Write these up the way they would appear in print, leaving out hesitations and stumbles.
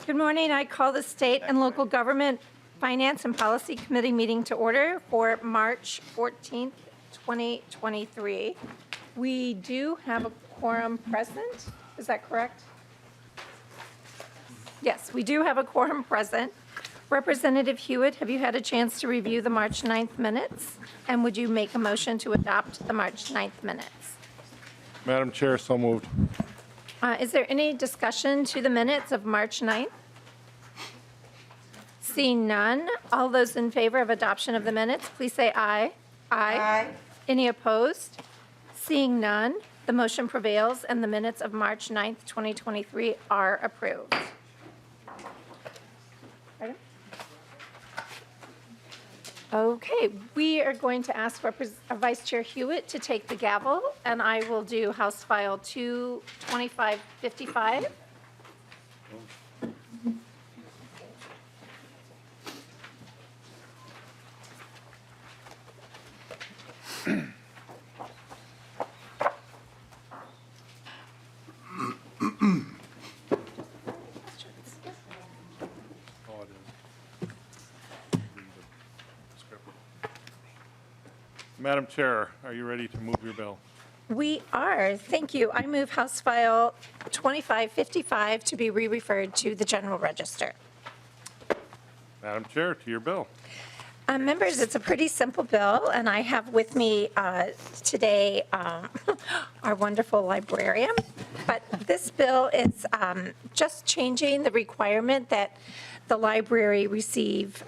Good morning. I call the State and Local Government Finance and Policy Committee meeting to order for March 14th, 2023. We do have a quorum present. Is that correct? Yes, we do have a quorum present. Representative Hewitt, have you had a chance to review the March 9th minutes? And would you make a motion to adopt the March 9th minutes? Madam Chair, so moved. Is there any discussion to the minutes of March 9th? Seeing none, all those in favor of adoption of the minutes, please say aye. Aye. Any opposed? Seeing none, the motion prevails and the minutes of March 9th, 2023 are approved. Okay, we are going to ask Vice Chair Hewitt to take the gavel, and I will do House File 22555. Madam Chair, are you ready to move your bill? We are. Thank you. I move House File 2555 to be re-referred to the General Register. Madam Chair, to your bill. Members, it's a pretty simple bill, and I have with me today our wonderful librarian. But this bill is just changing the requirement that the library receive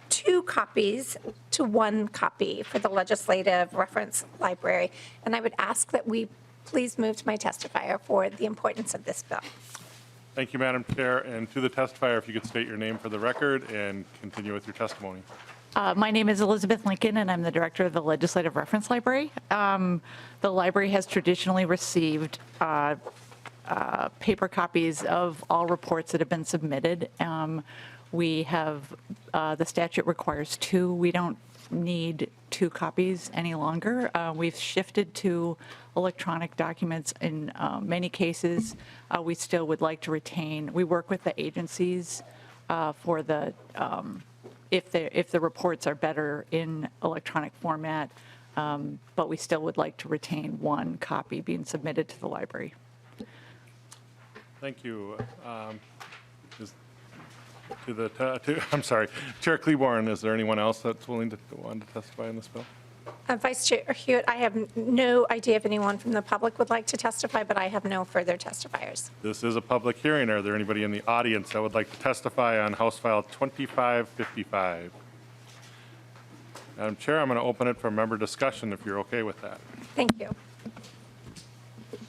2 copies to 1 copy for the Legislative Reference Library. And I would ask that we please move to my testifier for the importance of this bill. Thank you, Madam Chair. And to the testifier, if you could state your name for the record and continue with your testimony. My name is Elizabeth Lincoln, and I'm the director of the Legislative Reference Library. The library has traditionally received paper copies of all reports that have been submitted. We have, the statute requires 2. We don't need 2 copies any longer. We've shifted to electronic documents in many cases. We still would like to retain, we work with the agencies for the, if the reports are better in electronic format, but we still would like to retain 1 copy being submitted to the library. Thank you. I'm sorry, Chair Klevorn, is there anyone else that's willing to testify in this bill? Vice Chair Hewitt, I have no idea if anyone from the public would like to testify, but I have no further testifiers. This is a public hearing. Are there anybody in the audience that would like to testify on House File 2555? Madam Chair, I'm going to open it for member discussion if you're okay with that. Thank you.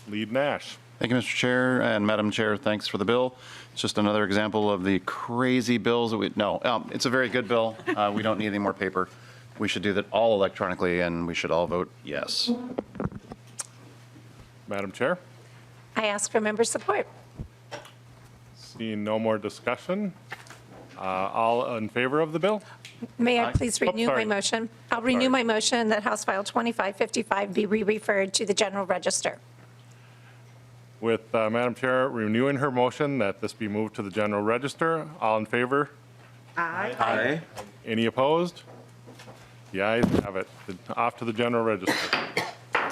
Lead Nash. Thank you, Mr. Chair, and Madam Chair, thanks for the bill. It's just another example of the crazy bills that it's a very good bill. We don't need any more paper. We should do that all electronically, and we should all vote yes. Madam Chair. I ask for member support. Seeing no more discussion, all in favor of the bill? May I please renew my motion? I'll renew my motion that House File 2555 be re-referred to the General Register. With Madam Chair renewing her motion that this be moved to the General Register, all in favor? Aye. Aye. Any opposed? The ayes have it. Off to the General Register.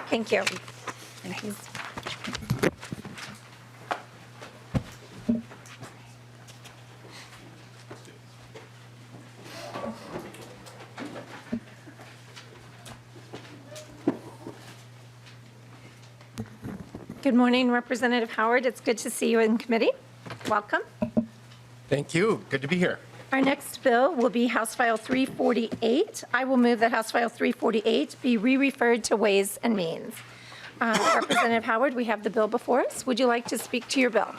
Thank you. Thank you. Good morning, Representative Howard. It's good to see you in committee. Welcome. Thank you. Good to be here. Our next bill will be House File 348. I will move that House File 348 be re-referred to Ways and Means. Representative Howard, we have the bill before us. Would you like to speak to your bill?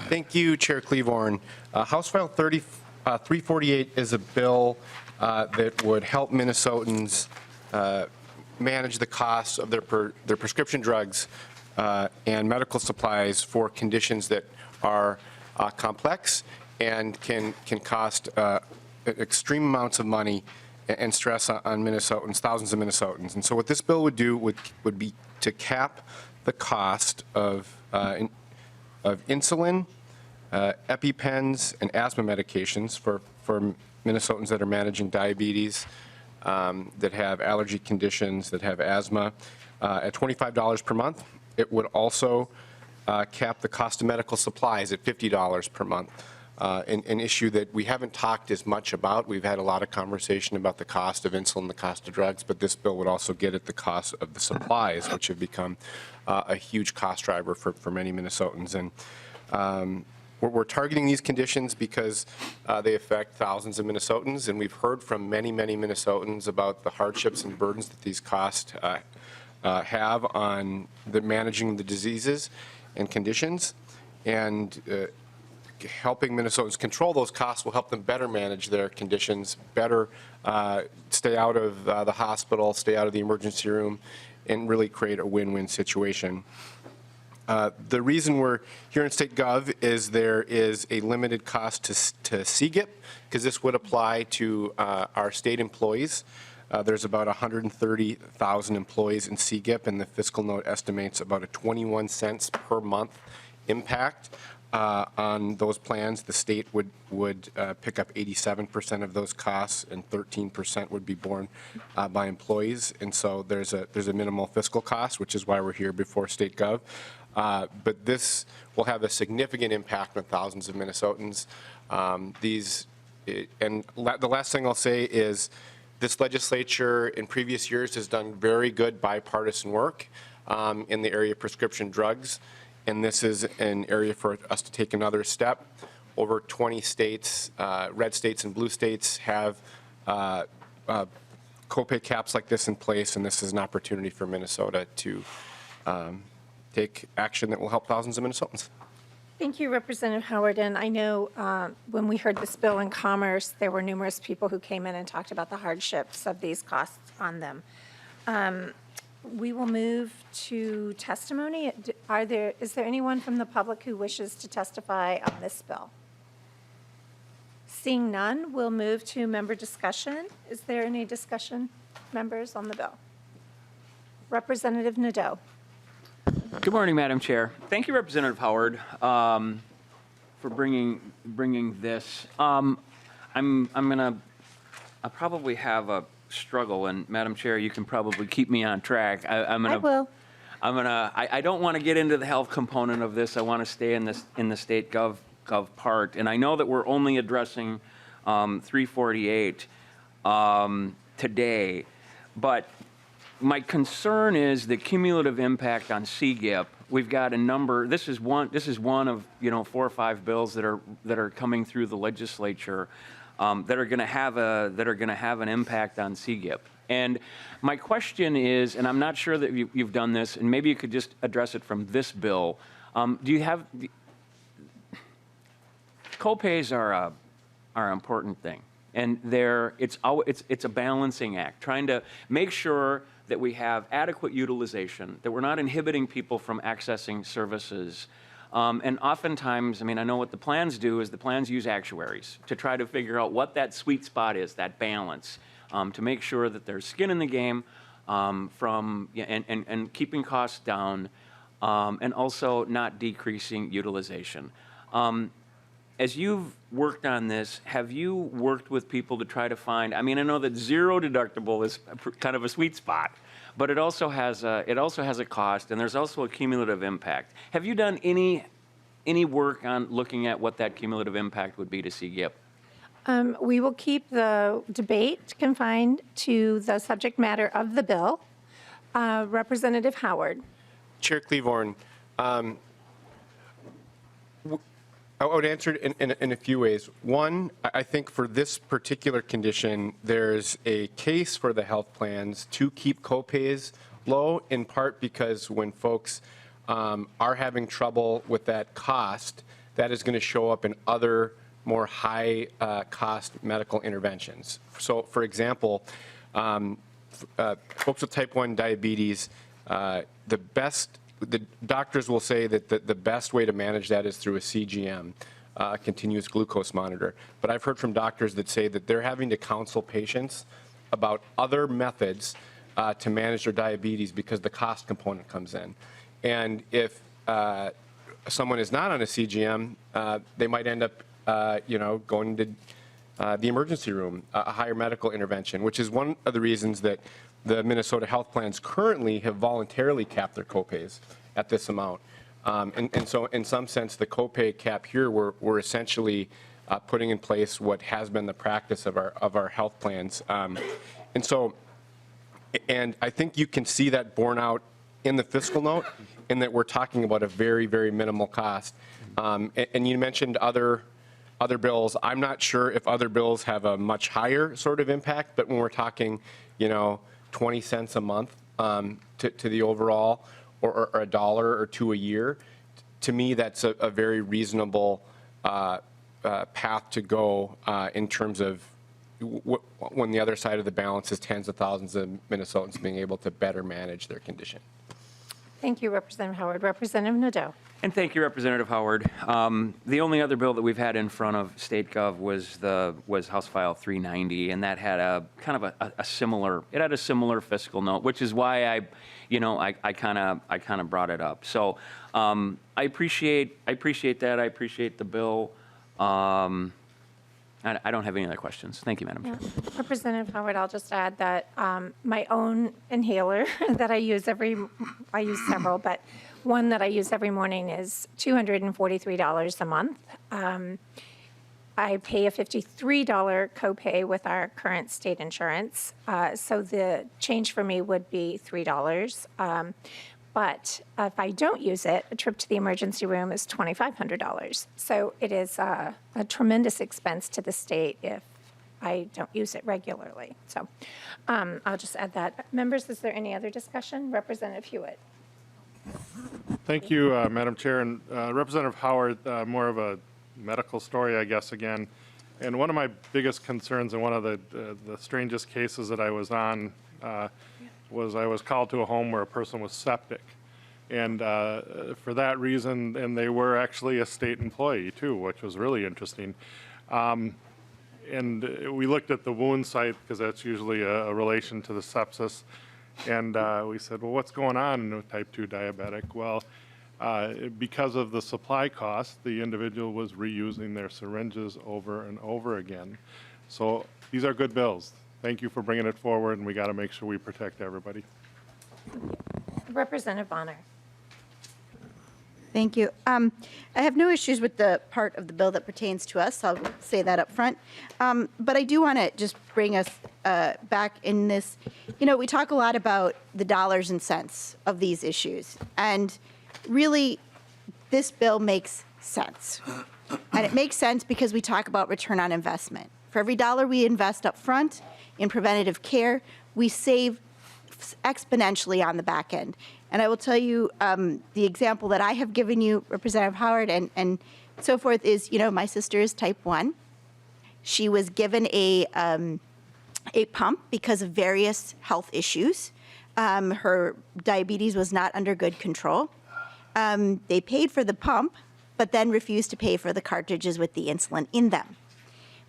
Thank you, Chair Klevorn. House File 348 is a bill that would help Minnesotans manage the costs of their prescription drugs and medical supplies for conditions that are complex and can cost extreme amounts of money and stress on Minnesotans, thousands of Minnesotans. And so what this bill would do would be to cap the cost of insulin, EpiPens and asthma medications for Minnesotans that are managing diabetes, that have allergy conditions, that have asthma, at $25 per month. It would also cap the cost of medical supplies at $50 per month. An issue that we haven't talked as much about. We've had a lot of conversation about the cost of insulin, the cost of drugs, but this bill would also get at the cost of the supplies, which have become a huge cost driver for many Minnesotans. And we're targeting these conditions because they affect thousands of Minnesotans, and we've heard from many, many Minnesotans about the hardships and burdens that these costs have on managing the diseases and conditions. And helping Minnesotans control those costs will help them better manage their conditions, better stay out of the hospital, stay out of the emergency room, and really create a win-win situation. The reason we're here in State Gov is there is a limited cost to CGIP, because this would apply to our state employees. There's about 130,000 employees in CGIP, and the fiscal note estimates about a 21 cents per month impact on those plans. The state would pick up 87% of those costs, and 13% would be borne by employees. And so there's a minimal fiscal cost, which is why we're here before State Gov. But this will have a significant impact on thousands of Minnesotans. The last thing I'll say is this legislature in previous years has done very good bipartisan work in the area of prescription drugs. And this is an area for us to take another step. Over 20 states, red states and blue states, have copay caps like this in place, and this is an opportunity for Minnesota to take action that will help thousands of Minnesotans. Thank you, Representative Howard. And I know when we heard this bill in Commerce, there were numerous people who came in and talked about the hardships of these costs on them. We will move to testimony. Is there anyone from the public who wishes to testify on this bill? Seeing none, we'll move to member discussion. Is there any discussion, members, on the bill? Representative Nadeau. Good morning, Madam Chair. Thank you, Representative Howard, for bringing this. I'll probably have a struggle, and Madam Chair, you can probably keep me on track. I will. I don't want to get into the health component of this. I want to stay in the state gov part. And I know that we're only addressing 348 today, but my concern is the cumulative impact on CGIP. We've got a number. This is one of 4 or 5 bills that are coming through the legislature that are going to have an impact on CGIP. And my question is, and I'm not sure that you've done this, and maybe you could just address it from this bill. Do you have copays are an important thing, and it's a balancing act, trying to make sure that we have adequate utilization, that we're not inhibiting people from accessing services. And oftentimes, I know what the plans do is the plans use actuaries to try to figure out what that sweet spot is, that balance, to make sure that there's skin in the game and keeping costs down, and also not decreasing utilization. As you've worked on this, have you worked with people to try to find, I know that zero deductible is kind of a sweet spot, but it also has a cost, and there's also a cumulative impact. Have you done any work on looking at what that cumulative impact would be to CGIP? We will keep the debate confined to the subject matter of the bill. Representative Howard. Chair Klevorn, I would answer it in a few ways. One, I think for this particular condition, there's a case for the health plans to keep copays low, in part because when folks are having trouble with that cost, that is going to show up in other more high cost medical interventions. So, for example, folks with type 1 diabetes, the doctors will say that the best way to manage that is through a CGM, a continuous glucose monitor. But I've heard from doctors that say that they're having to counsel patients about other methods to manage their diabetes because the cost component comes in. And if someone is not on a CGM, they might end up, going to the emergency room, a higher medical intervention, which is one of the reasons that the Minnesota health plans currently have voluntarily capped their copays at this amount. And so in some sense, the copay cap here, we're essentially putting in place what has been the practice of our health plans. And I think you can see that borne out in the fiscal note, in that we're talking about a very, very minimal cost. And you mentioned other bills. I'm not sure if other bills have a much higher sort of impact, but when we're talking, 20 cents a month to the overall, or $1 or $2 a year, to me, that's a very reasonable path to go in terms of when the other side of the balance is tens of thousands of Minnesotans being able to better manage their condition. Thank you, Representative Howard. Representative Nadeau. And thank you, Representative Howard. The only other bill that we've had in front of State Gov was House File 390, and that had a kind of a similar fiscal note, which is why I kind of brought it up. So I appreciate that. I appreciate the bill. I don't have any other questions. Thank you, Madam Chair. Representative Howard, I'll just add that my own inhaler that I use several, but one that I use every morning is $243 a month. I pay a $53 copay with our current state insurance, so the change for me would be $3. But if I don't use it, a trip to the emergency room is $2,500. So it is a tremendous expense to the state if I don't use it regularly. So I'll just add that. Members, is there any other discussion? Representative Hewitt. Thank you, Madam Chair. And Representative Howard, more of a medical story, I guess, again. And one of my biggest concerns, and one of the strangest cases that I was on, was I was called to a home where a person was septic. And for that reason, and they were actually a state employee too, which was really interesting. And we looked at the wound site, because that's usually a relation to the sepsis. And we said, well, what's going on with type 2 diabetic? Well, because of the supply cost, the individual was reusing their syringes over and over again. So these are good bills. Thank you for bringing it forward, and we got to make sure we protect everybody. Representative Bonner. Thank you. I have no issues with the part of the bill that pertains to us. I'll say that up front. But I do want to just bring us back in this. We talk a lot about the dollars and cents of these issues. And really, this bill makes sense. And it makes sense because we talk about return on investment. For every dollar we invest up front in preventative care, we save exponentially on the back end. And I will tell you, the example that I have given you, Representative Howard, and so forth is, my sister is type 1. She was given a pump because of various health issues. Her diabetes was not under good control. They paid for the pump, but then refused to pay for the cartridges with the insulin in them,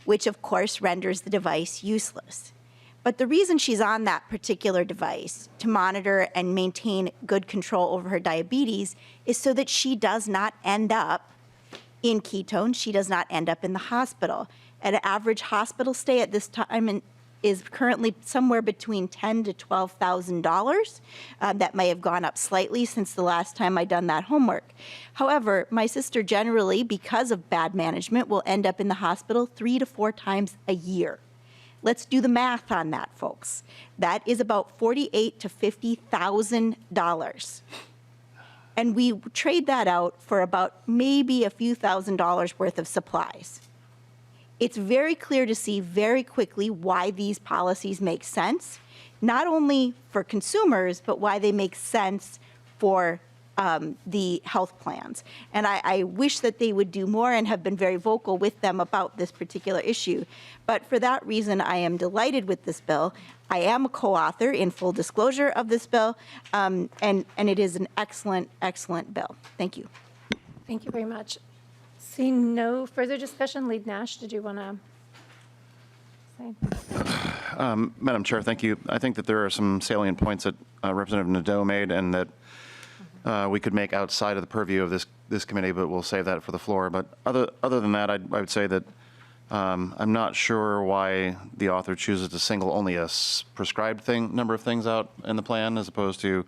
which of course renders the device useless. But the reason she's on that particular device to monitor and maintain good control over her diabetes is so that she does not end up in ketones. She does not end up in the hospital. An average hospital stay at this time is currently somewhere between $10,000 to $12,000. That may have gone up slightly since the last time I done that homework. However, my sister generally, because of bad management, will end up in the hospital 3 to 4 times a year. Let's do the math on that, folks. That is about $48,000 to $50,000. And we trade that out for about maybe a few $1,000s worth of supplies. It's very clear to see very quickly why these policies make sense, not only for consumers, but why they make sense for the health plans. And I wish that they would do more and have been very vocal with them about this particular issue. But for that reason, I am delighted with this bill. I am a co-author in full disclosure of this bill, and it is an excellent, excellent bill. Thank you. Thank you very much. Seeing no further discussion, Lead Nash, did you want to say? Madam Chair, thank you. I think that there are some salient points that Representative Nadeau made and that we could make outside of the purview of this this committee, but we'll save that for the floor. But other than that, I would say that I'm not sure why the author chooses to single only a prescribed number of things out in the plan as opposed to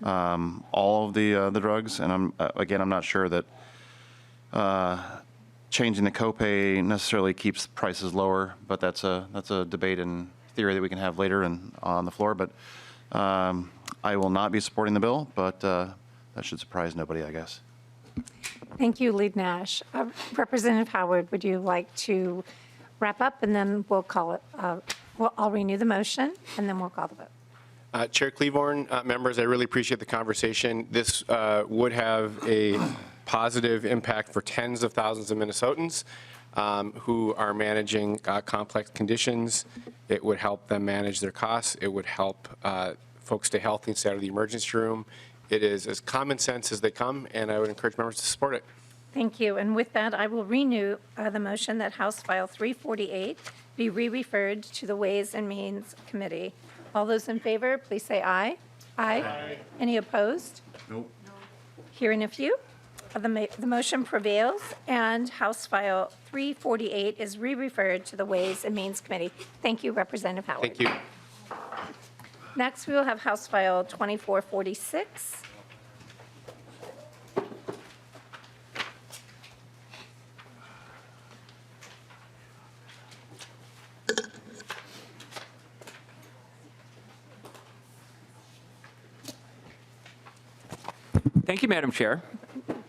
all of the drugs. And I'm not sure that changing the copay necessarily keeps prices lower, but that's a debate and theory that we can have later and on the floor. But I will not be supporting the bill, but that should surprise nobody, I guess. Thank you, Lead Nash. Representative Howard, would you like to wrap up, and then we'll call it, I'll renew the motion, and then we'll call the vote. Chair Klevorn, members, I really appreciate the conversation. This would have a positive impact for tens of thousands of Minnesotans who are managing complex conditions. It would help them manage their costs. It would help folks stay healthy and stay out of the emergency room. It is as common sense as they come, and I would encourage members to support it. Thank you. And with that, I will renew the motion that House File 348 be re-referred to the Ways and Means Committee. All those in favor, please say aye. Aye. Any opposed? Nope. Hearing a few, the motion prevails, and House File 348 is re-referred to the Ways and Means Committee. Thank you, Representative Howard. Thank you. Next, we will have House File 2446. Thank you, Madam Chair.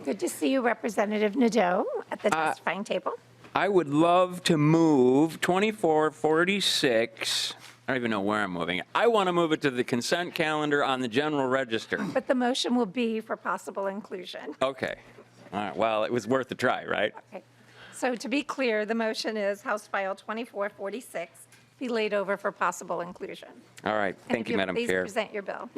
Good to see you, Representative Nadeau, at the testifying table. I would love to move 2446. I don't even know where I'm moving it. I want to move it to the consent calendar on the general register. But the motion will be for possible inclusion. Okay. All right. Well, it was worth a try, right? Okay. So to be clear, the motion is House File 2446 be laid over for possible inclusion. All right. Thank you, Madam Chair. Please present your bill.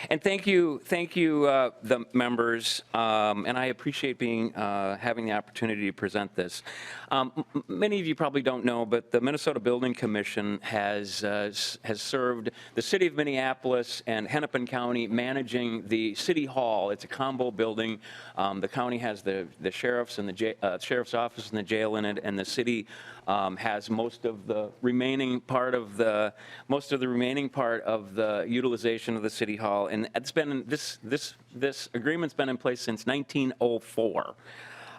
And thank you, the members, and I appreciate having the opportunity to present this. Many of you probably don't know, but the Minnesota Building Commission has served the city of Minneapolis and Hennepin County managing the city hall. It's a combo building. The county has the sheriff's and the sheriff's office and the jail in it, and the city has most of the remaining part of the utilization of the city hall, and it's been this agreement's been in place since 1904.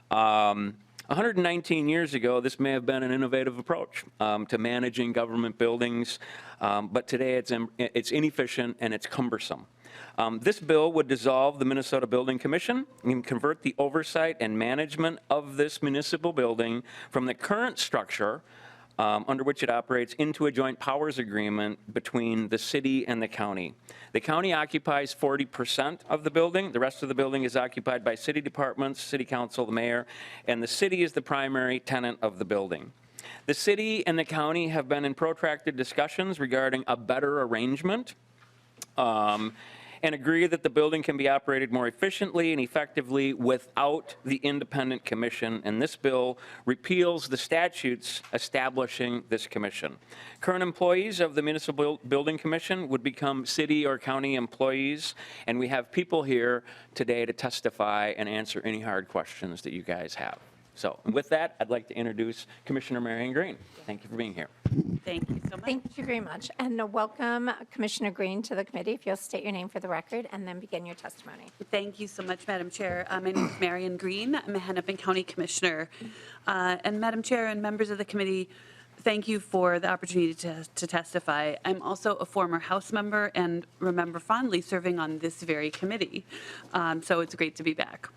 119 years ago, this may have been an innovative approach to managing government buildings, but today it's inefficient and it's cumbersome. This bill would dissolve the Minnesota Building Commission and convert the oversight and management of this municipal building from the current structure under which it operates into a joint powers agreement between the city and the county. The county occupies 40% of the building. The rest of the building is occupied by city departments, city council, the mayor, and the city is the primary tenant of the building. The city and the county have been in protracted discussions regarding a better arrangement and agree that the building can be operated more efficiently and effectively without the independent commission, and this bill repeals the statutes establishing this commission. Current employees of the Municipal Building Commission would become city or county employees, and we have people here today to testify and answer any hard questions that you guys have. So with that, I'd like to introduce Commissioner Marion Green. Thank you for being here. Thank you so much. Thank you very much. And welcome Commissioner Green to the committee. If you'll state your name for the record and then begin your testimony. Thank you so much, Madam Chair. My name is Marion Green. I'm a Hennepin County Commissioner. And Madam Chair and members of the committee, thank you for the opportunity to testify. I'm also a former House member and remember fondly serving on this very committee. So it's great to be back.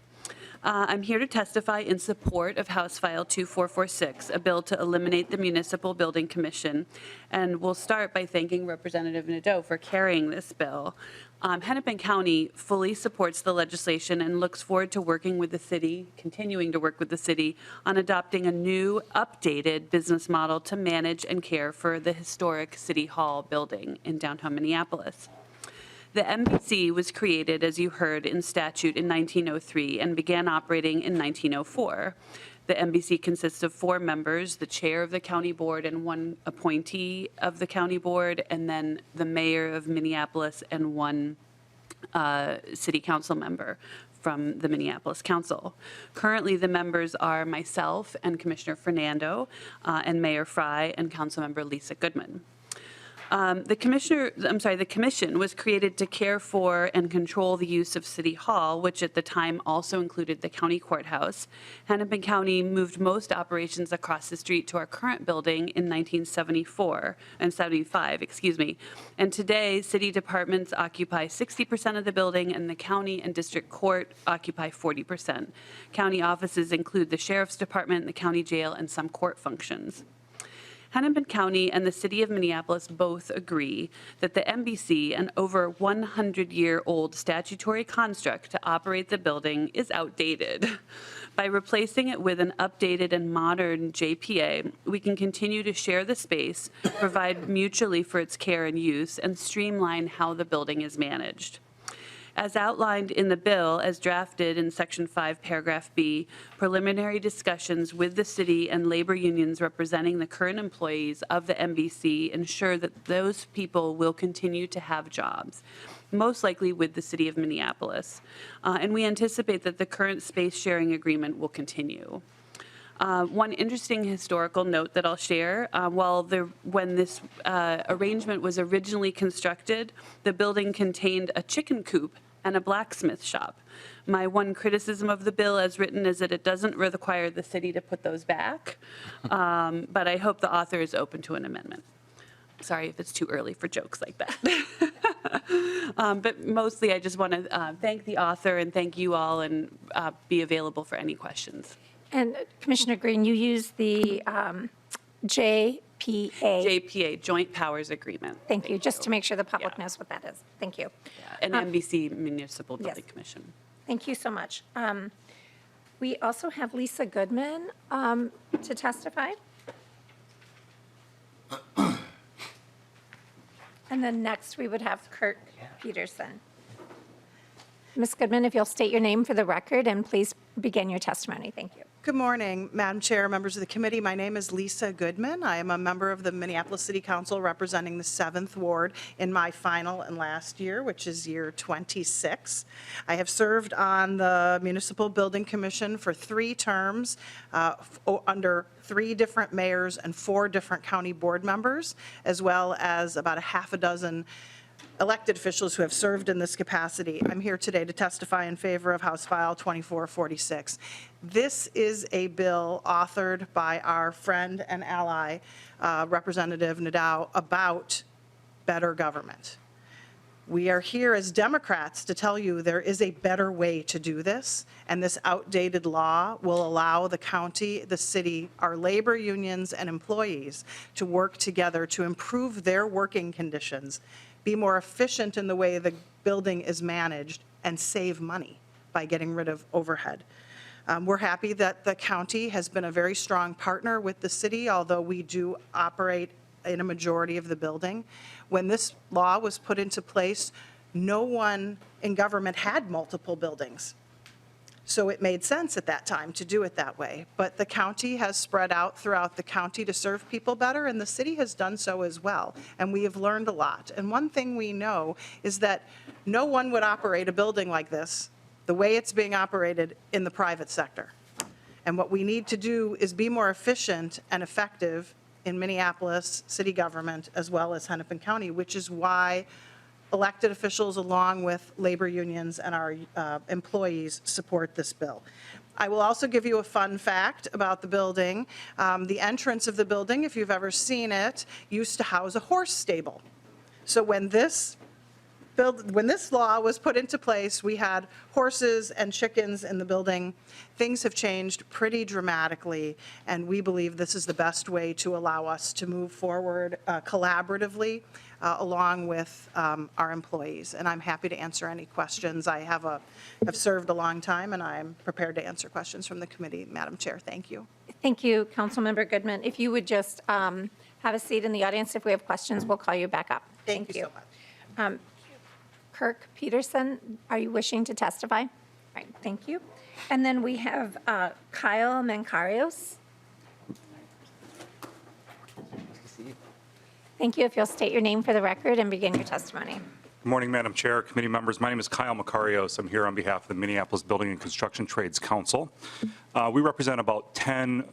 I'm here to testify in support of House File 2446, a bill to eliminate the Municipal Building Commission. And we'll start by thanking Representative Nadeau for carrying this bill. Hennepin County fully supports the legislation and looks forward to working with the city, continuing to work with the city, on adopting a new, updated business model to manage and care for the historic City Hall building in downtown Minneapolis. The MBC was created, as you heard, in statute in 1903 and began operating in 1904. The MBC consists of 4 members, the chair of the county board and 1 appointee of the county board, and then the mayor of Minneapolis and 1 city council member. from the Minneapolis Council. Currently, the members are myself and Commissioner Fernando and Mayor Fry and Councilmember Lisa Goodman. The commission was created to care for and control the use of City Hall, which at the time also included the county courthouse. Hennepin County moved most operations across the street to our current building in 1975, And today, city departments occupy 60% of the building, and the county and district court occupy 40%. County offices include the sheriff's department, the county jail, and some court functions. Hennepin County and the city of Minneapolis both agree that the MBC, an over 100-year-old statutory construct to operate the building, is outdated. By replacing it with an updated and modern JPA, we can continue to share the space, provide mutually for its care and use, and streamline how the building is managed. As outlined in the bill, as drafted in Section 5, Paragraph B, preliminary discussions with the city and labor unions representing the current employees of the MBC ensure that those people will continue to have jobs, most likely with the city of Minneapolis. And we anticipate that the current space sharing agreement will continue. One interesting historical note that I'll share, when this arrangement was originally constructed, the building contained a chicken coop and a blacksmith shop. My one criticism of the bill as written is that it doesn't require the city to put those back, but I hope the author is open to an amendment. Sorry if it's too early for jokes like that. But mostly I just want to thank the author and thank you all and be available for any questions. And Commissioner Green, you used the JPA. JPA, Joint Powers Agreement. Thank you, just to make sure the public knows what that is. Thank you. And NBC Municipal Building Yes. Commission. Thank you so much. We also have Lisa Goodman to testify. And then next, we would have Kirk Peterson. Ms. Goodman, if you'll state your name for the record, and please begin your testimony. Thank you. Good morning, Madam Chair, members of the committee. My name is Lisa Goodman. I am a member of the Minneapolis City Council representing the 7th Ward in my final and last year, which is year 26. I have served on the Municipal Building Commission for 3 terms under 3 different mayors and 4 different county board members, as well as about a half a dozen elected officials who have served in this capacity. I'm here today to testify in favor of House File 2446. This is a bill authored by our friend and ally, Representative Nadeau, about better government. We are here as Democrats to tell you there is a better way to do this, and this outdated law will allow the county, the city, our labor unions, and employees to work together to improve their working conditions, be more efficient in the way the building is managed, and save money by getting rid of overhead. We're happy that the county has been a very strong partner with the city, although we do operate in a majority of the building. When this law was put into place, no one in government had multiple buildings. So it made sense at that time to do it that way. But the county has spread out throughout the county to serve people better, and the city has done so as well. And we have learned a lot. And one thing we know is that no one would operate a building like this the way it's being operated in the private sector. And what we need to do is be more efficient and effective in Minneapolis city government as well as Hennepin County, which is why elected officials along with labor unions and our employees support this bill. I will also give you a fun fact about the building. The entrance of the building, if you've ever seen it, used to house a horse stable. So when this law was put into place, we had horses and chickens in the building. Things have changed pretty dramatically, and we believe this is the best way to allow us to move forward collaboratively along with our employees. And I'm happy to answer any questions. I have served a long time, and I'm prepared to answer questions from the committee. Madam Chair, thank you. Thank you, Councilmember Goodman. If you would just have a seat in the audience, if we have questions, we'll call you back up. Thank you so much. Kirk Peterson, are you wishing to testify? All right, thank you. And then we have Kyle Mancarios. Thank you. If you'll state your name for the record and begin your testimony. Good morning, Madam Chair, committee members. My name is Kyle Macarios. I'm here on behalf of the Minneapolis Building and Construction Trades Council. We represent about 10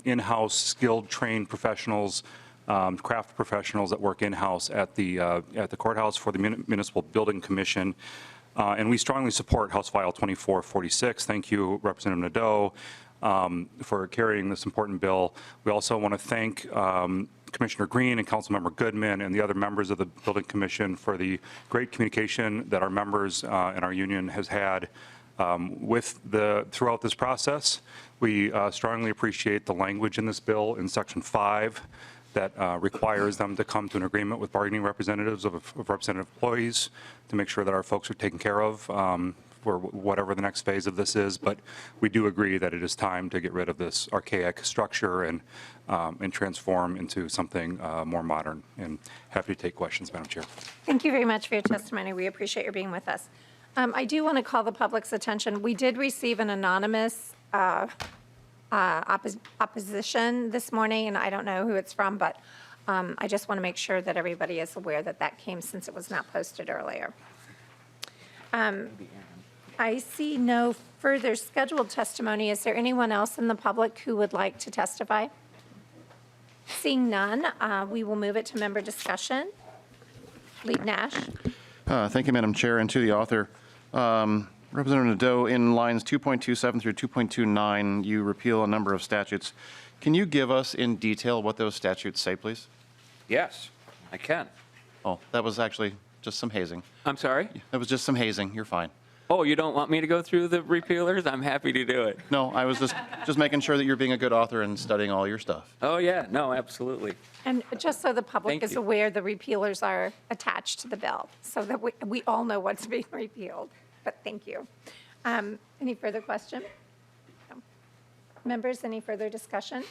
in-house skilled trained professionals, craft professionals that work in-house at the courthouse for the Municipal Building Commission. And we strongly support House File 2446. Thank you, Representative Nadeau, for carrying this important bill. We also want to thank Commissioner Green and Councilmember Goodman and the other members of the Building Commission for the great communication that our members and our union has had throughout this process. We strongly appreciate the language in this bill in Section 5 that requires them to come to an agreement with bargaining representatives of representative employees to make sure that our folks are taken care of for whatever the next phase of this is. But we do agree that it is time to get rid of this archaic structure and transform into something more modern. And happy to take questions, Madam Chair. Thank you very much for your testimony. We appreciate your being with us. I do want to call the public's attention. We did receive an anonymous opposition this morning, and I don't know who it's from, but I just want to make sure that everybody is aware that that came since it was not posted earlier. I see no further scheduled testimony. Is there anyone else in the public who would like to testify? Seeing none, we will move it to member discussion. Lead Nash. Thank you, Madam Chair, and to the author. Representative Nadeau, in lines 2.27 through 2.29, you repeal a number of statutes. Can you give us in detail what those statutes say, please? Yes, I can. Oh, that was actually just some hazing. I'm sorry? That was just some hazing. You're fine. Oh, you don't want me to go through the repealers? I'm happy to do it. No, I was just making sure that you're being a good author and studying all your stuff. Oh, yeah, no, absolutely. And just so the public Thank is you. aware, the repealers are attached to the bill, so that we all know what's being repealed. But thank you. Any further question? No. Members, any further discussion?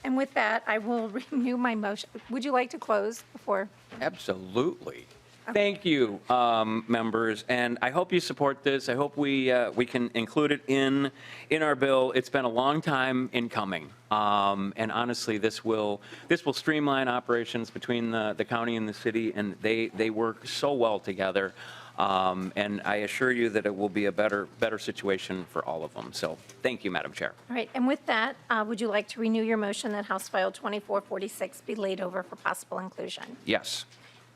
And with that, I will renew my motion. Would you like to close before? Absolutely. Thank you, members, and I hope you support this. I hope we can include it in our bill. It's been a long time in coming, and honestly, this will streamline operations between the county and the city, and they work so well together. And I assure you that it will be a better situation for all of them. So thank you, Madam Chair. All right, and with that, would you like to renew your motion that House File 2446 be laid over for possible inclusion? Yes.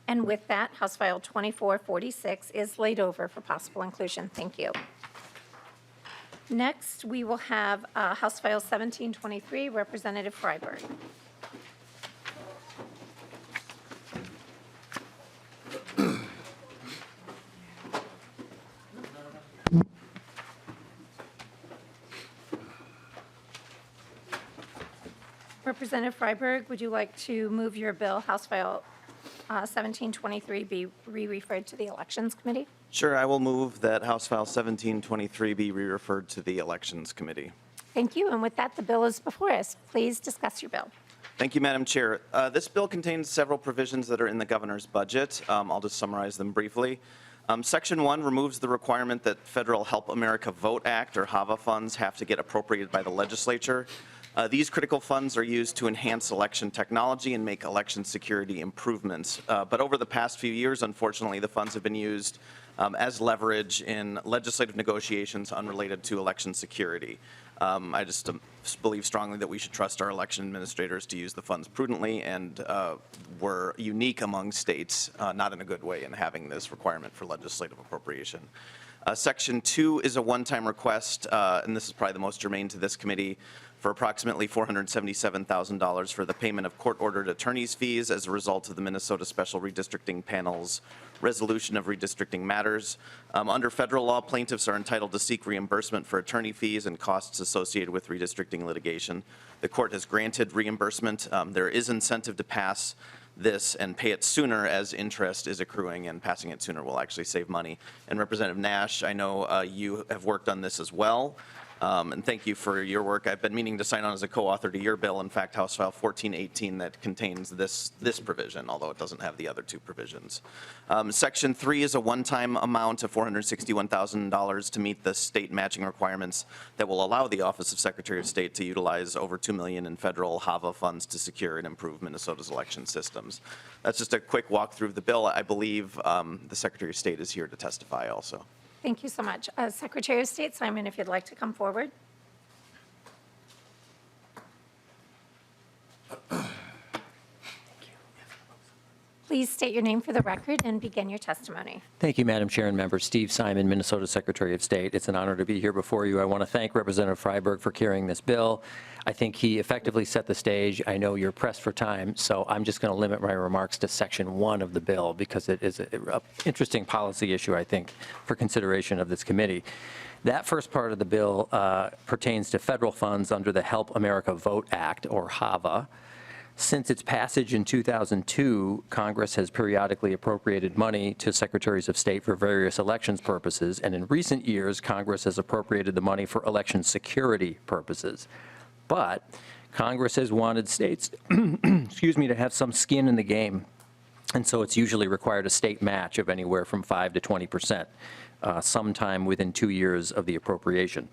And with that, House File 2446 is laid over for possible inclusion. Thank you. Next, we will have House File 1723, Representative Freiberg. Representative Freiberg, would you like to move your bill, House File 1723, be re-referred to the Elections Committee? Sure, I will move that House File 1723 be re-referred to the Elections Committee. Thank you, and with that, the bill is before us. Please discuss your bill. Thank you, Madam Chair. This bill contains several provisions that are in the governor's budget. I'll just summarize them briefly. Section 1 removes the requirement that Federal Help America Vote Act, or HAVA funds, have to get appropriated by the legislature. These critical funds are used to enhance election technology and make election security improvements. But over the past few years, unfortunately, the funds have been used as leverage in legislative negotiations unrelated to election security. I just believe strongly that we should trust our election administrators to use the funds prudently, and we're unique among states, not in a good way, in having this requirement for legislative appropriation. Section 2 is a one-time request, and this is probably the most germane to this committee, for approximately $477,000 for the payment of court-ordered attorney's fees as a result of the Minnesota Special Redistricting Panel's resolution of redistricting matters. Under federal law, plaintiffs are entitled to seek reimbursement for attorney fees and costs associated with redistricting litigation. The court has granted reimbursement. There is incentive to pass this and pay it sooner as interest is accruing, and passing it sooner will actually save money. And Representative Nash, I know you have worked on this as well. And thank you for your work. I've been meaning to sign on as a co-author to your bill, in fact, House File 1418, that contains this provision, although it doesn't have the other two provisions. Section 3 is a one-time amount of $461,000 to meet the state matching requirements that will allow the Office of Secretary of State to utilize over $2 million in federal HAVA funds to secure and improve Minnesota's election systems. That's just a quick walk through the bill. I believe the Secretary of State is here to testify also. Thank you so much. Secretary of State Simon, if you'd like to come forward. Please state your name for the record and begin your testimony. Thank you, Madam Chair and members. Steve Simon, Minnesota Secretary of State. It's an honor to be here before you. I want to thank Representative Freiberg for carrying this bill. I think he effectively set the stage. I know you're pressed for time, so I'm just going to limit my remarks to Section 1 of the bill because it is an interesting policy issue, I think, for consideration of this committee. That first part of the bill pertains to federal funds under the Help America Vote Act, or HAVA. Since its passage in 2002, Congress has periodically appropriated money to secretaries of state for various elections purposes, and in recent years, Congress has appropriated the money for election security purposes. But Congress has wanted states, to have some skin in the game, and so it's usually required a state match of anywhere from 5 to 20%, sometime within 2 years of the appropriation.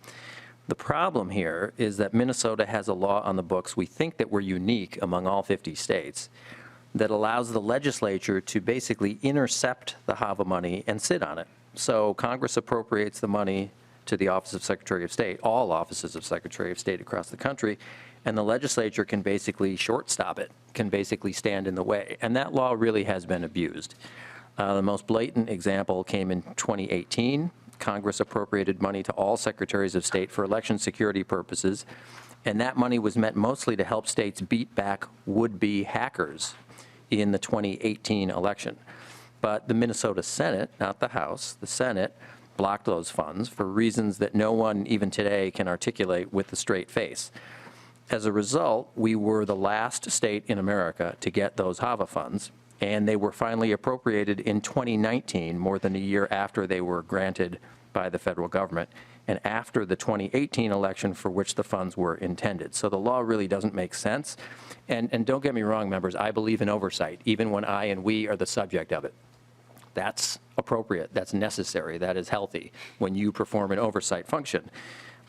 The problem here is that Minnesota has a law on the books, we think that we're unique among all 50 states, that allows the legislature to basically intercept the HAVA money and sit on it. So Congress appropriates the money to the Office of Secretary of State, all offices of Secretary of State across the country, and the legislature can basically shortstop it, can basically stand in the way. And that law really has been abused. The most blatant example came in 2018. Congress appropriated money to all secretaries of state for election security purposes, and that money was meant mostly to help states beat back would-be hackers in the 2018 election. But the Minnesota Senate, not the House, the Senate, blocked those funds for reasons that no one even today can articulate with a straight face. As a result, we were the last state in America to get those HAVA funds, and they were finally appropriated in 2019, more than a year after they were granted by the federal government, and after the 2018 election for which the funds were intended. So the law really doesn't make sense. And don't get me wrong, members, I believe in oversight, even when I and we are the subject of it. That's appropriate, that's necessary, that is healthy when you perform an oversight function.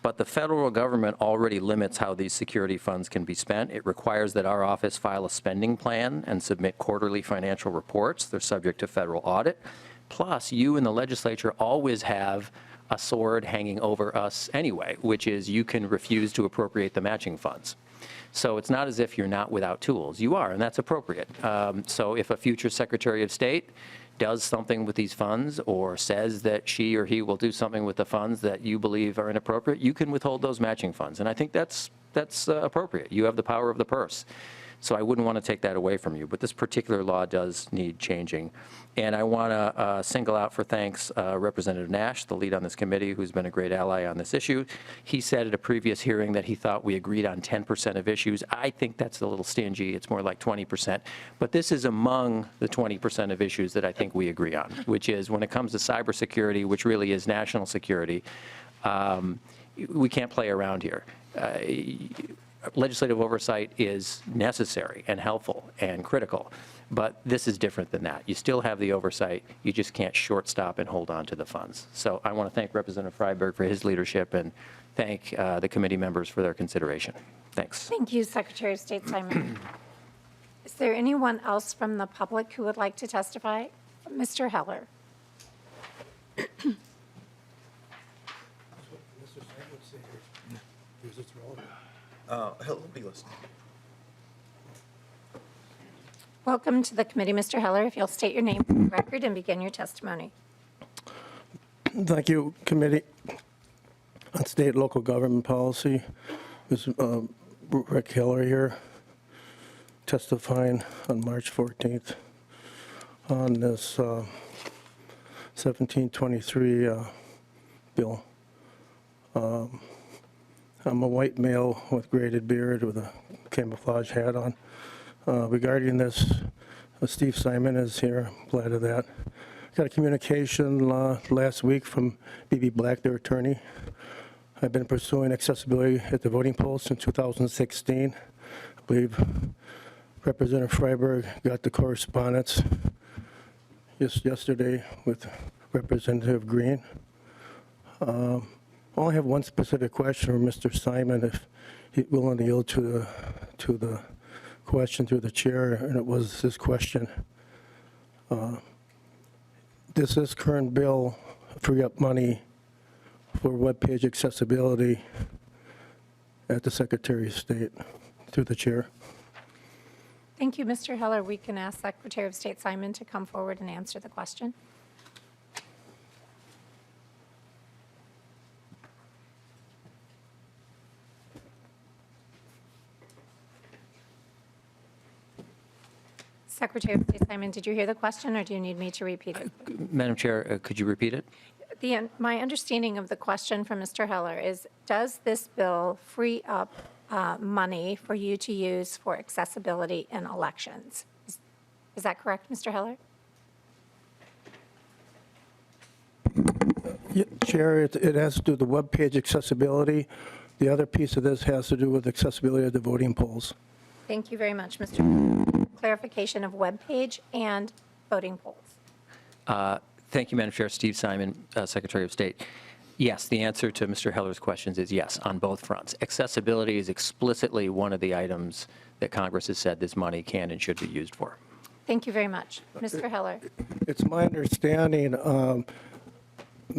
But the federal government already limits how these security funds can be spent. It requires that our office file a spending plan and submit quarterly financial reports. They're subject to federal audit. Plus, you and the legislature always have a sword hanging over us anyway, which is you can refuse to appropriate the matching funds. So it's not as if you're not without tools. You are, and that's appropriate. So if a future Secretary of State does something with these funds or says that she or he will do something with the funds that you believe are inappropriate, you can withhold those matching funds. And I think that's appropriate. You have the power of the purse. So I wouldn't want to take that away from you. But this particular law does need changing. And I want to single out for thanks Representative Nash, the lead on this committee, who's been a great ally on this issue. He said at a previous hearing that he thought we agreed on 10% of issues. I think that's a little stingy. It's more like 20%. But this is among the 20% of issues that I think we agree on, which is when it comes to cybersecurity, which really is national security, we can't play around here. Legislative oversight is necessary and helpful and critical, but this is different than that. You still have the oversight, you just can't shortstop and hold on to the funds. So I want to thank Representative Freiberg for his leadership and thank the committee members for their consideration. Thanks. Thank you, Secretary of State Simon. Is there anyone else from the public who would like to testify? Mr. Heller. He'll be listening. Welcome to the committee, Mr. Heller. If you'll state your name for the record and begin your testimony. Thank you, Committee on State and Local Government Policy. This is Rick Hiller here, testifying on March 14th on this 1723 bill. I'm a white male with braided beard with a camouflage hat on. Regarding this, Steve Simon is here, glad of that. Got a communication last week from B.B. Black, their attorney. I've been pursuing accessibility at the voting polls since 2016. I believe Representative Freiberg got the correspondence just yesterday with Representative Green. I only have one specific question for Mr. Simon, if he's willing to yield to the question through the chair, and it was this question. Does this current bill free up money for webpage accessibility at the Secretary of State, through the chair? Thank you, Mr. Heller. We can ask Secretary of State Simon to come forward and answer the question. Secretary of State Simon, did you hear the question, or do you need me to repeat it? Madam Chair, could you repeat it? My understanding of the question from Mr. Heller is, does this bill free up money for you to use for accessibility in elections? Is that correct, Mr. Heller? Yeah, Chair, it has to do with the webpage accessibility. The other piece of this has to do with accessibility of the voting polls. Thank you very much, Mr. Heller. Clarification of webpage and voting polls. Thank you, Madam Chair. Steve Simon, Secretary of State. Yes, the answer to Mr. Heller's questions is yes, on both fronts. Accessibility is explicitly one of the items that Congress has said this money can and should be used for. Thank you very much. Mr. Heller. It's my understanding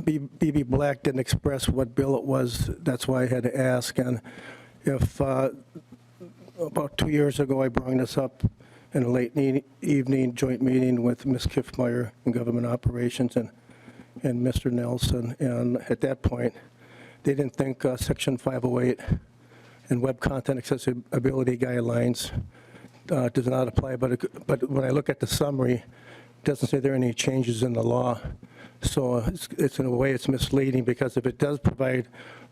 B.B. Black didn't express what bill it was. That's why I had to ask. And if about 2 years ago I brought this up in a late evening joint meeting with Ms. Kiffmeyer in Government Operations and Mr. Nelson. And at that point, they didn't think Section 508 and Web Content Accessibility Guidelines does not apply. But when I look at the summary, it doesn't say there are any changes in the law. So it's in a way it's misleading, because if it does provide,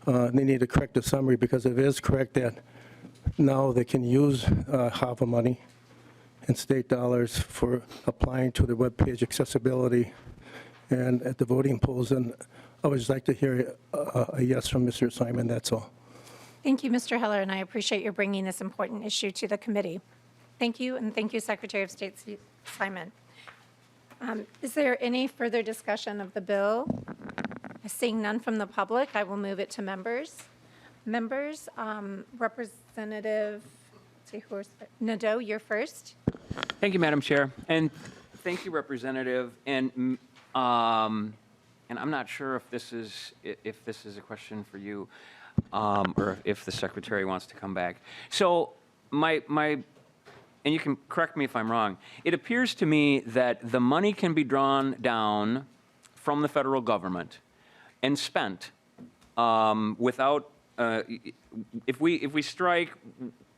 they need to correct the summary, because it is correct that now they can use HAVA money and state dollars for applying to the webpage accessibility and at the voting polls. And I would just like to hear a yes from Mr. Simon, that's all. Thank you, Mr. Heller, and I appreciate your bringing this important issue to the committee. Thank you, and thank you, Secretary of State Simon. Is there any further discussion of the bill? Seeing none from the public, I will move it to members. Members, Representative, let's see who's, Nadeau, you're first. Thank you, Madam Chair, and thank you, Representative. And I'm not sure if this is a question for you, or if the Secretary wants to come back. So and you can correct me if I'm wrong, it appears to me that the money can be drawn down from the federal government and spent without, if we strike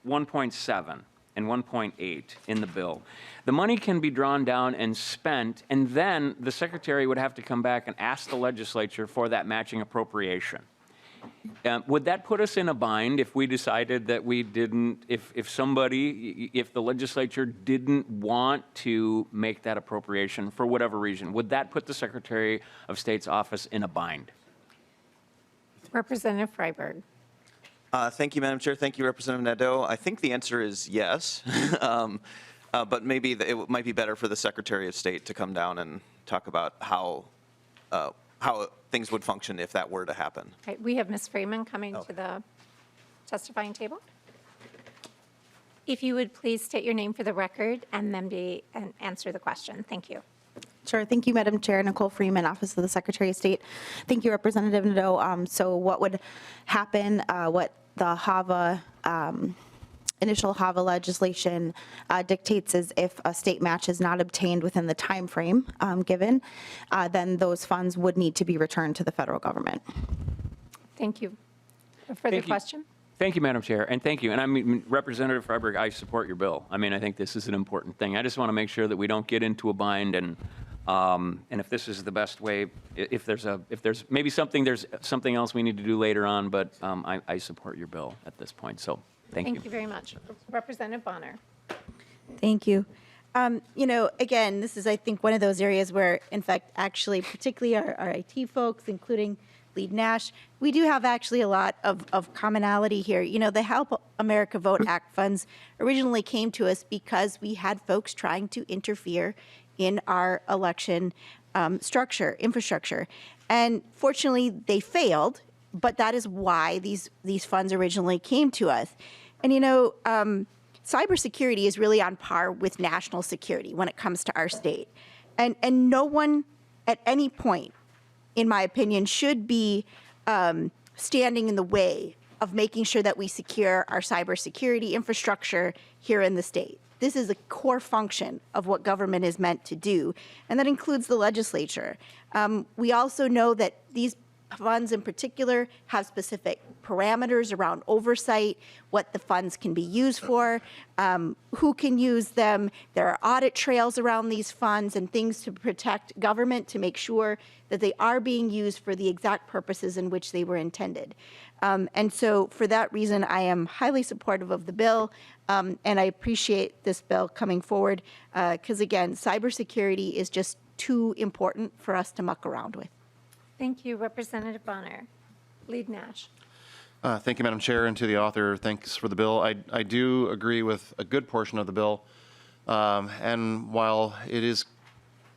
1.7 and 1.8 in the bill, the money can be drawn down and spent, and then the Secretary would have to come back and ask the Legislature for that matching appropriation. Would that put us in a bind if we decided that we didn't, if the Legislature didn't want to make that appropriation for whatever reason? Would that put the Secretary of State's office in a bind? Representative Freiberg. Thank you, Madam Chair. Thank you, Representative Nadeau. I think the answer is yes, but maybe it might be better for the Secretary of State to come down and talk about how things would function if that were to happen. Right, we have Ms. Freeman coming to the testifying table. If you would please state your name for the record and then answer the question. Thank you. Sure. Thank you, Madam Chair. Nicole Freeman, Office of the Secretary of State. Thank you, Representative Nadeau. So what would happen, what the HAVA, initial HAVA legislation dictates is if a state match is not obtained within the time frame given, then those funds would need to be returned to the federal government. Thank you. A further question? Thank you, Madam Chair, and thank you. And I mean, Representative Freiberg, I support your bill. I mean, I think this is an important thing. I just want to make sure that we don't get into a bind, and if this is the best way, if there's maybe there's something else we need to do later on, but I support your bill at this point. So thank you. Thank you very much. Representative Bonner. Thank you. Again, this is, I think, one of those areas where, in fact, actually, particularly our IT folks, including Lead Nash, we do have actually a lot of commonality here. You know, the Help America Vote Act funds originally came to us because we had folks trying to interfere in our election infrastructure. And fortunately, they failed, but that is why these funds originally came to us. And, you know, cybersecurity is really on par with national security when it comes to our state. And no one at any point, in my opinion, should be standing in the way of making sure that we secure our cybersecurity infrastructure here in the state. This is a core function of what government is meant to do, and that includes the legislature. We also know that these funds in particular have specific parameters around oversight, what the funds can be used for, who can use them. There are audit trails around these funds and things to protect government to make sure that they are being used for the exact purposes in which they were intended. And so for that reason, I am highly supportive of the bill, and I appreciate this bill coming forward because, again, cybersecurity is just too important for us to muck around with. Thank you, Representative Bonner. Lead Nash. Thank you, Madam Chair, and to the author, thanks for the bill. I do agree with a good portion of the bill. And while it is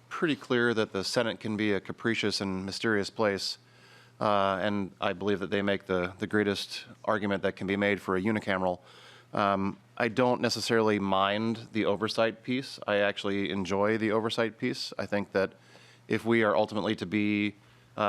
pretty clear that the Senate can be a capricious and mysterious place, and I believe that they make the greatest argument that can be made for a unicameral, I don't necessarily mind the oversight piece. I actually enjoy the oversight piece. I think that if we are ultimately to be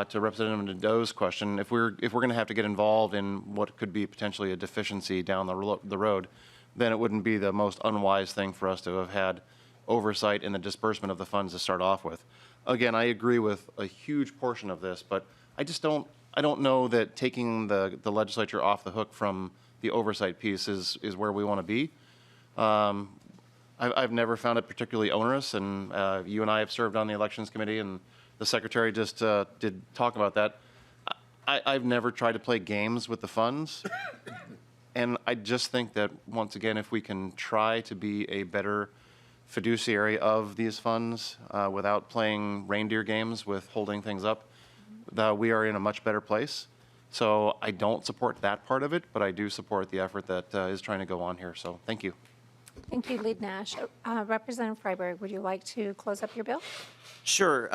to Representative Nadeau's question, if we're going to have to get involved in what could be potentially a deficiency down the road, then it wouldn't be the most unwise thing for us to have had oversight in the disbursement of the funds to start off with. Again, I agree with a huge portion of this, but I don't know that taking the legislature off the hook from the oversight piece is where we want to be. I've never found it particularly onerous, and you and I have served on the Elections Committee, and the Secretary just did talk about that. I've never tried to play games with the funds, and I just think that, once again, if we can try to be a better fiduciary of these funds without playing reindeer games with holding things up, that we are in a much better place. So I don't support that part of it, but I do support the effort that is trying to go on here. So thank you. Thank you, Lead Nash. Representative Freiberg, would you like to close up your bill? Sure.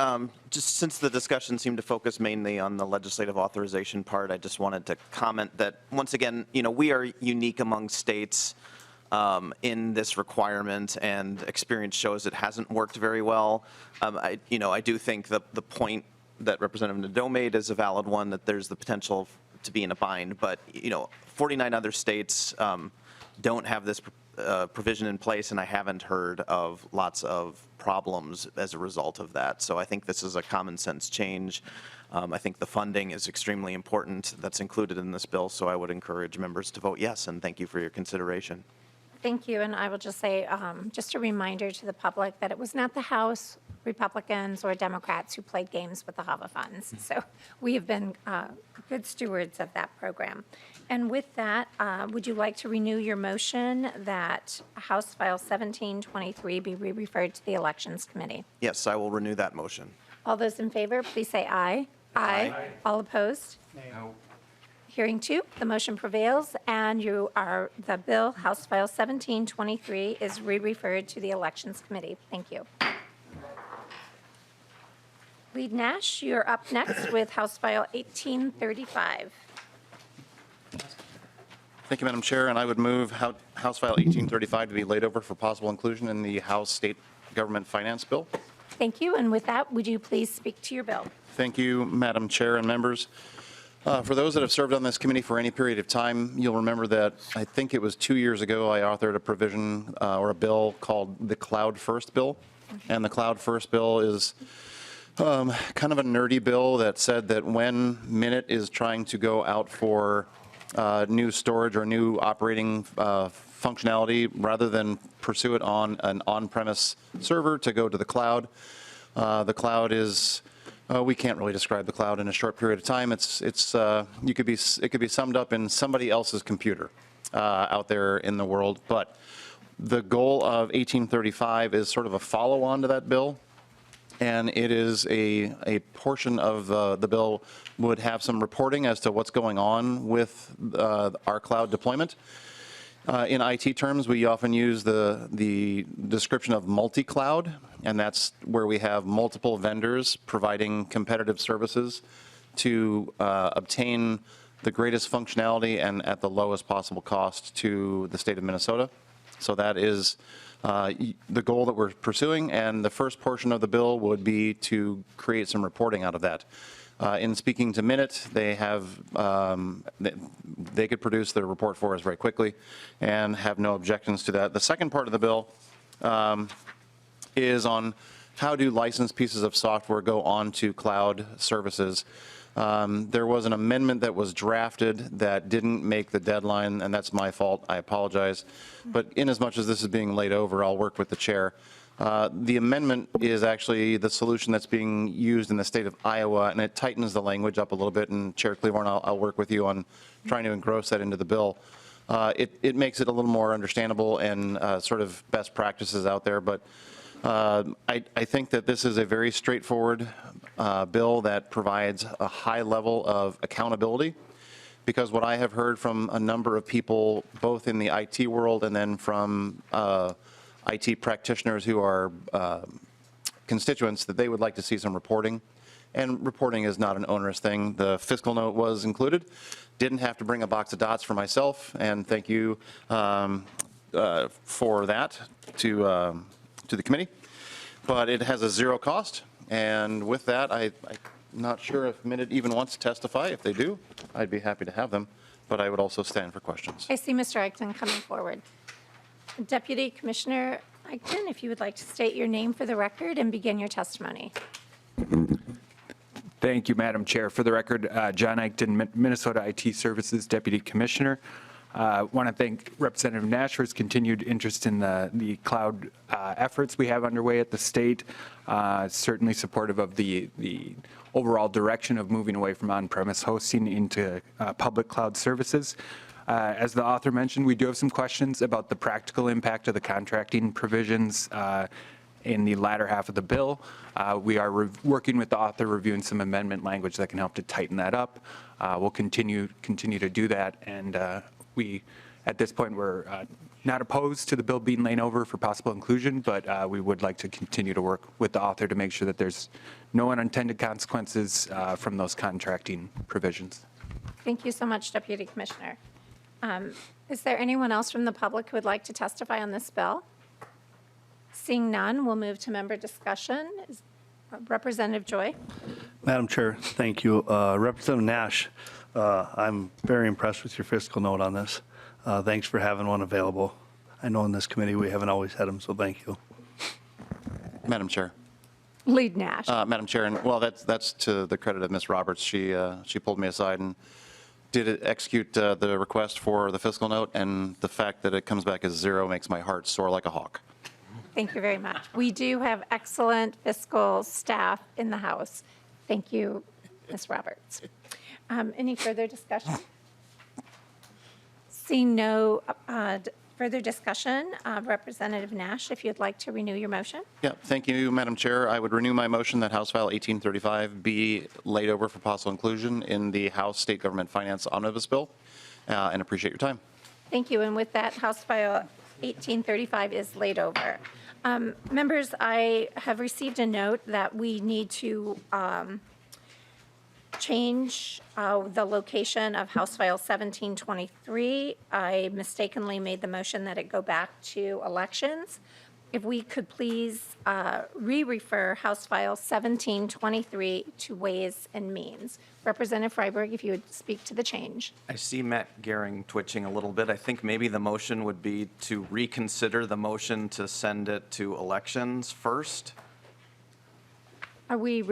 Just since the discussion seemed to focus mainly on the legislative authorization part, I just wanted to comment that, once again, you know, we are unique among states in this requirement, and experience shows it hasn't worked very well. I do think that the point that Representative Nadeau made is a valid one, that there's the potential to be in a bind, but 49 other states don't have this provision in place, and I haven't heard of lots of problems as a result of that. So I think this is a common sense change. I think the funding is extremely important. That's included in this bill, so I would encourage members to vote yes, and thank you for your consideration. Thank you, and I will just say, just a reminder to the public that it was not the House Republicans or Democrats who played games with the HAVA funds. So we have been good stewards of that program. And with that, would you like to renew your motion that House File 1723 be re-referred to the Elections Committee? Yes, I will renew that motion. All those in favor, please say aye. Aye. All opposed? No. Hearing two, the motion prevails, and the bill, House File 1723, is re-referred to the Elections Committee. Thank you. Lead Nash, you're up next with House File 1835. Thank you, Madam Chair, and I would move House File 1835 to be laid over for possible inclusion in the House State Government Finance Bill. Thank you, and with that, would you please speak to your bill? Thank you, Madam Chair and members. For those that have served on this committee for any period of time, you'll remember that I think it was 2 years ago I authored a provision or a bill called the Cloud First Bill. And the Cloud First Bill is kind of a nerdy bill that said that when Minute is trying to go out for new storage or new operating functionality, rather than pursue it on an on-premise server to go to the cloud is, we can't really describe the cloud in a short period of time. It could be summed up in somebody else's computer out there in the world. But the goal of 1835 is sort of a follow-on to that bill. and it is a portion of the bill would have some reporting as to what's going on with our cloud deployment. In IT terms, we often use the description of multi-cloud, and that's where we have multiple vendors providing competitive services to obtain the greatest functionality and at the lowest possible cost to the state of Minnesota. So that is the goal that we're pursuing, and the first portion of the bill would be to create some reporting out of that. In speaking to Minute, they have they could produce their report for us very quickly and have no objections to that. The second part of the bill is on how do licensed pieces of software go on to cloud services. There was an amendment that was drafted that didn't make the deadline, and that's my fault. I apologize. But in as much as this is being laid over, I'll work with the chair. The amendment is actually the solution that's being used in the state of Iowa, and it tightens the language up a little bit. And Chair Klevorn, I'll work with you on trying to engross that into the bill. It makes it a little more understandable and sort of best practices out there. But I think that this is a very straightforward bill that provides a high level of accountability, because what I have heard from a number of people, both in the IT world and then from IT practitioners who are constituents, that they would like to see some reporting. And reporting is not an onerous thing. The fiscal note was included. Didn't have to bring a box of dots for myself, and thank you for that to the committee. But it has a zero cost, and with that, I'm not sure if Minute even wants to testify. If they do, I'd be happy to have them, but I would also stand for questions. I see Mr. Eichten coming forward. Deputy Commissioner Eichten, if you would like to state your name for the record and begin your testimony. Thank you, Madam Chair. For the record, John Eichten, Minnesota IT Services Deputy Commissioner. I want to thank Representative Nash for his continued interest in the cloud efforts we have underway at the state. Certainly supportive of the overall direction of moving away from on-premise hosting into public cloud services. As the author mentioned, we do have some questions about the practical impact of the contracting provisions in the latter half of the bill. We are working with the author, reviewing some amendment language that can help to tighten that up. We'll continue to do that, and we, at this point, we're not opposed to the bill being laid over for possible inclusion, but we would like to continue to work with the author to make sure that there's no unintended consequences from those contracting provisions. Thank you so much, Deputy Commissioner. Is there anyone else from the public who would like to testify on this bill? Seeing none, we'll move to member discussion. Representative Joy. Madam Chair, thank you. Representative Nash, I'm very impressed with your fiscal note on this. Thanks for having one available. I know in this committee we haven't always had them, so thank you. Madam Chair. Lead Nash. Madam Chair, and well, that's to the credit of Ms. Roberts. She pulled me aside and did execute the request for the fiscal note, and the fact that it comes back as zero makes my heart soar like a hawk. Thank you very much. We do have excellent fiscal staff in the House. Thank you, Ms. Roberts. Any further discussion? Seeing no further discussion, Representative Nash, if you'd like to renew your motion. Yeah, thank you, Madam Chair. I would renew my motion that House File 1835 be laid over for possible inclusion in the House State Government Finance Omnibus Bill, and appreciate your time. Thank you. And with that, House File 1835 is laid over. Members, I have received a note that we need to change the location of House File 1723. I mistakenly made the motion that it go back to elections. If we could please re-refer House File 1723 to Ways and Means. Representative Freiberg, if you would speak to the change. I see Matt Gehring twitching a little bit. I think maybe the motion would be to reconsider the motion to send it to elections first, Are we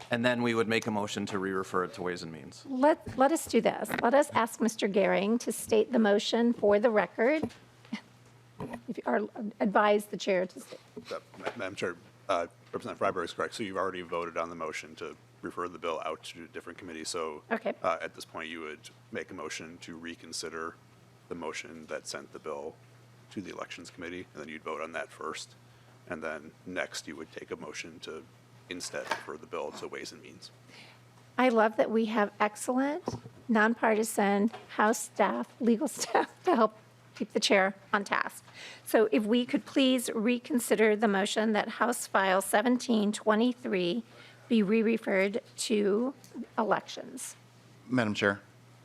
and then we would make a motion to re-refer it to Ways and Means. Let us do this. Let us ask Mr. Gehring to state the motion for the record. If you are advise the chair to state. Madam Chair, Representative Freiberg is correct. So you've already voted on the motion to refer the bill out to a different committee. So Okay. At this point, you would make a motion to reconsider the motion that sent the bill to the Elections Committee, and then you'd vote on that first. And then next, you would take a motion to instead refer the bill to Ways and Means. I love that we have excellent, nonpartisan House staff, legal staff to help keep the chair on task. So if we could please reconsider the motion that House File 1723 be re-referred to elections. Madam Chair,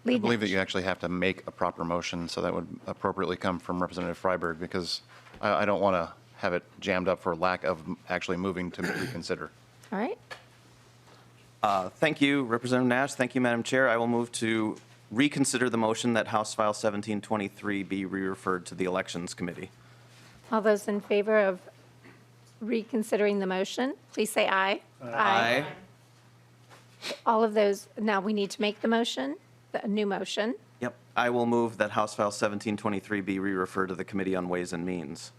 I Lead believe that Nash. you actually have to make a proper motion, so that would appropriately come from Representative Freiberg, because I don't want to have it jammed up for lack of actually moving to reconsider. All right? Thank you, Representative Nash. Thank you, Madam Chair. I will move to reconsider the motion that House File 1723 be re-referred to the Elections Committee. All those in favor of reconsidering the motion, please say aye. Aye. All of those, now we need to make the motion, the new motion. Yep. I will move that House File 1723 be re-referred to the Committee on Ways and Means.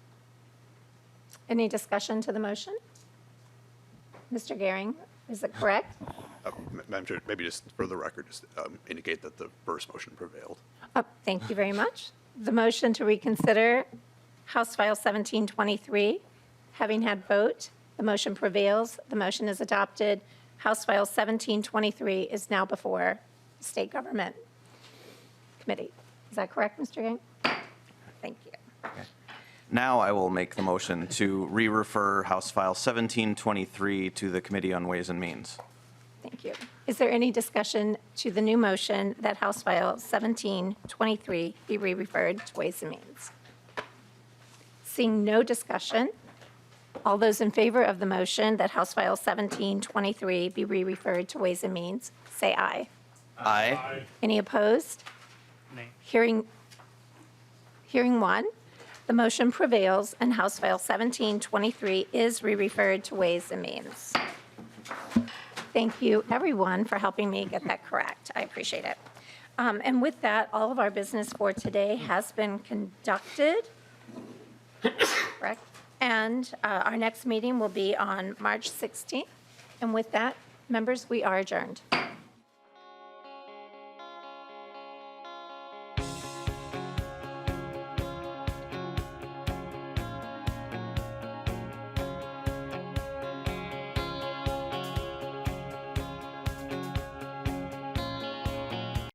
Any discussion to the motion? Mr. Gehring, is it correct? Madam Chair, maybe just for the record, just indicate that the first motion prevailed. Oh, thank you very much. The motion to reconsider House File 1723, having had vote, the motion prevails, the motion is adopted. House File 1723 is now before the State Government Committee. Is that correct, Mr. Gang? Thank you. Now I will make the motion to re-refer House File 1723 to the Committee on Ways and Means. Thank you. Is there any discussion to the new motion that House File 1723 be re-referred to Ways and Means? Seeing no discussion, all those in favor of the motion that House File 1723 be re-referred to Ways and Means, say aye. Aye. Any opposed? Hearing one, the motion prevails and House File 1723 is re-referred to Ways and Means. Thank you, everyone, for helping me get that correct. I appreciate it. And with that, all of our business for today has been conducted, correct? And our next meeting will be on March 16th. And with that, members, we are adjourned.